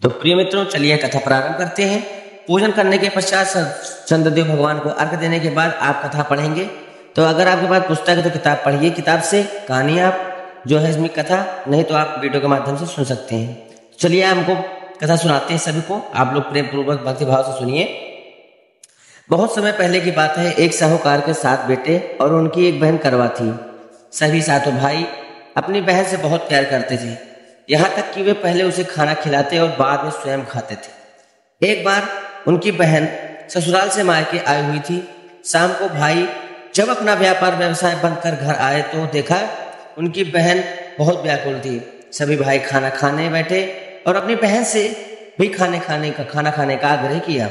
तो प्रिय मित्रों, चलिए कथा प्रारंभ करते हैं। पूजन करने के पश्चात चंद्रदेव भगवान को अर्घ देने के बाद आप कथा पढ़ेंगे। तो अगर आपके पास पुस्तक है तो किताब पढ़िए, किताब से कहानी आप जो है इसमें कथा, नहीं तो आप वीडियो के माध्यम से सुन सकते हैं। चलिए हमको कथा सुनाते हैं सभी को, आप लोग प्रेम पूर्वक भक्ति भाव से सुनिए। बहुत समय पहले की बात है। एक साहूकार के 7 बेटे और उनकी एक बहन करवा थी। सभी 7 भाई अपनी बहन से बहुत प्यार करते थे, यहाँ तक कि वे पहले उसे खाना खिलाते और बाद में स्वयं खाते थे। एक बार उनकी बहन ससुराल से मायके आई हुई थी। शाम को भाई जब अपना व्यापार व्यवसाय बंद कर घर आए तो देखा उनकी बहन बहुत व्याकुल थी। सभी भाई खाना खाने बैठे और अपनी बहन से भी खाना खाने का आग्रह किया,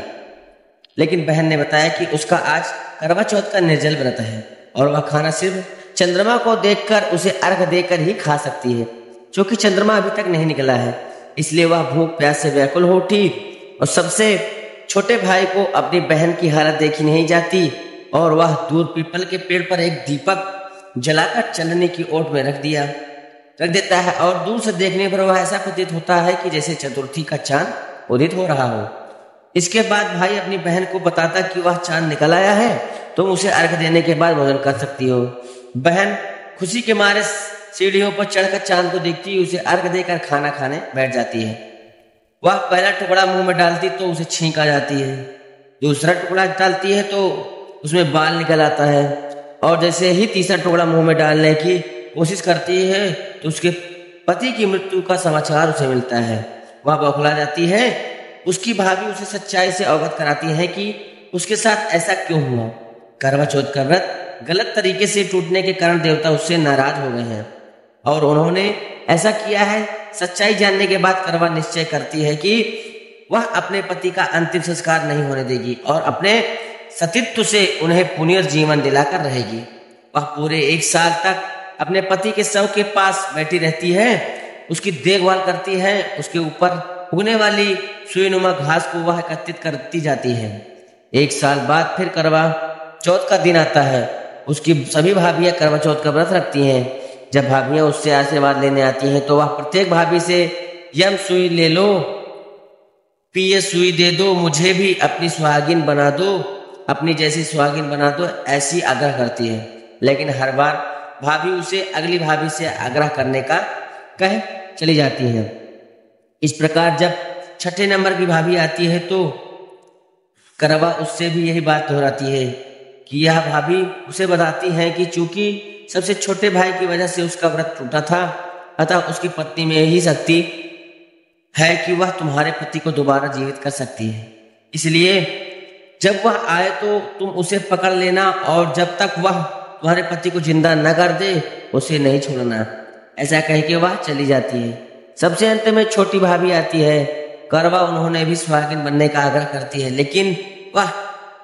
लेकिन बहन ने बताया कि उसका आज करवा चौथ का निर्जल व्रत है और वह खाना सिर्फ चंद्रमा को देखकर उसे अर्घ देकर ही खा सकती है। क्योंकि चंद्रमा अभी तक नहीं निकला है, इसलिए वह भूख प्यास से व्याकुल हो उठी और सबसे छोटे भाई को अपनी बहन की हालत देखी नहीं जाती और वह दूर पीपल के पेड़ पर एक दीपक जलाकर चलने की ओट में रख देता है और दूर से देखने पर वह ऐसा प्रतीत होता है कि जैसे चतुर्थी का चांद उदित हो रहा हो। इसके बाद भाई अपनी बहन को बताता कि वह चांद निकल आया है, तुम उसे अर्घ देने के बाद भोजन कर सकती हो। बहन खुशी के मारे सीढ़ियों पर चढ़कर चांद को देखती, उसे अर्घ देकर खाना खाने बैठ जाती है। वह पहला टुकड़ा मुंह में डालती तो उसे छींक आ जाती है, दूसरा टुकड़ा डालती है तो उसमें बाल निकल आता है और जैसे ही तीसरा टुकड़ा मुंह में डालने की कोशिश करती है तो उसके पति की मृत्यु का समाचार उसे मिलता है। वह बौखला जाती है। उसकी भाभी उसे सच्चाई से अवगत कराती है कि उसके साथ ऐसा क्यों हुआ। करवा चौथ का व्रत गलत तरीके से टूटने के कारण देवता उससे नाराज हो गए हैं और उन्होंने ऐसा किया है। सच्चाई जानने के बाद करवा निश्चय करती है कि वह अपने पति का अंतिम संस्कार नहीं होने देगी और अपने सतीत्व से उन्हें पुनर्जीवन दिलाकर रहेगी। वह पूरे 1 साल तक अपने पति के शव के पास बैठी रहती है, उसकी देखभाल करती है। उसके ऊपर उगने वाली सुईनुमा घास को वह एकत्रित करती जाती है। 1 साल बाद फिर करवा चौथ का दिन आता है। उसकी सभी भाभियां करवा चौथ का व्रत रखती हैं। जब भाभियां उससे आशीर्वाद लेने आती हैं तो वह प्रत्येक भाभी से यम सुई ले लो, पिए सुई दे दो, मुझे भी अपनी सुहागिन बना दो, अपनी जैसी सुहागिन बना दो, ऐसी आग्रह करती है। लेकिन हर बार भाभी उसे अगली भाभी से आग्रह करने का कह चली जाती है। इस प्रकार जब 6ठे नंबर की भाभी आती है तो करवा उससे भी यही बात दोहराती है कि यह भाभी उसे बताती है कि चूंकि सबसे छोटे भाई की वजह से उसका व्रत टूटा था, अतः उसकी पत्नी में यही शक्ति है कि वह तुम्हारे पति को दोबारा जीवित कर सकती है। इसलिए जब वह आए तो तुम उसे पकड़ लेना और जब तक वह तुम्हारे पति को जिंदा न कर दे उसे नहीं छोड़ना। ऐसा कह के वह चली जाती है। सबसे अंत में छोटी भाभी आती है। करवा उन्होंने भी सुहागिन बनने का आग्रह करती है, लेकिन वह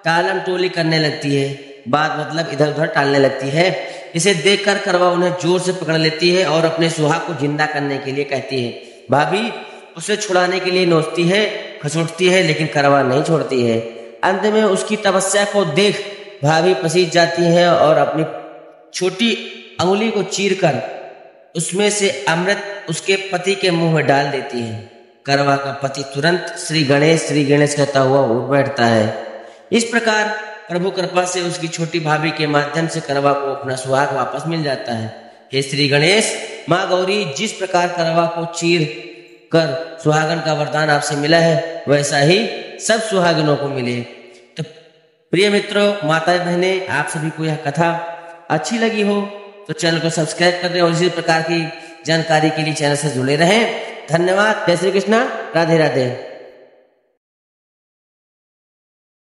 टालम टोली करने लगती है, बात मतलब इधर उधर टालने लगती है। इसे देखकर करवा उन्हें जोर से पकड़ लेती है और अपने सुहाग को जिंदा करने के लिए कहती है। भाभी उसे छुड़ाने के लिए नोचती है, खसुटती है, लेकिन करवा नहीं छोड़ती है। अंत में उसकी तपस्या को देख भाभी पसीज जाती है और अपनी छोटी अंगुली को चीरकर उसमें से अमृत उसके पति के मुंह में डाल देती है। करवा का पति तुरंत श्री गणेश कहता हुआ उठ बैठता है। इस प्रकार प्रभु कृपा से उसकी छोटी भाभी के माध्यम से करवा को अपना सुहाग वापस मिल जाता है। हे श्री गणेश, माँ गौरी, जिस प्रकार करवा को चीर कर सुहागन का वरदान आपसे मिला है, वैसा ही सब सुहागिनों को मिले। तो प्रिय मित्रों, माता बहने, आप सभी को यह कथा अच्छी लगी हो तो चैनल को सब्सक्राइब कर दें और इसी प्रकार की जानकारी के लिए चैनल से जुड़े रहें। धन्यवाद। जय श्री कृष्णा। राधे राधे।